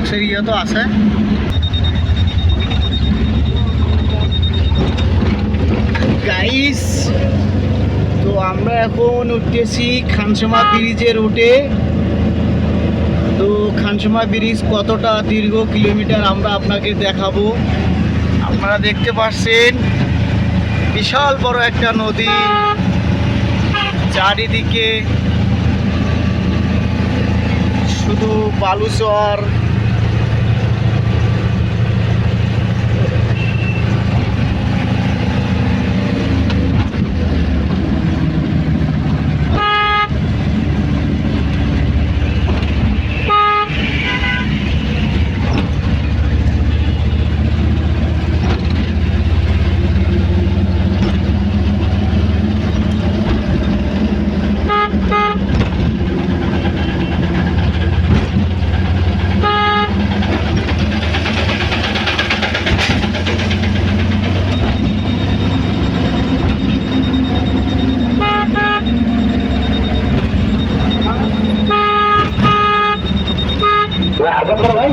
বক্সের ইয়ে তো আছে। গাইস, তো আমরা এখন উঠতেছি খানসামা ব্রিজের রুটে। তো খানসামা ব্রিজ কতটা দীর্ঘ কিলোমিটার আমরা আপনাকে দেখাবো। আপনারা দেখতে পাচ্ছেন বিশাল বড় একটা নদী, চারিদিকে শুধু বালুচর। আগে ভাই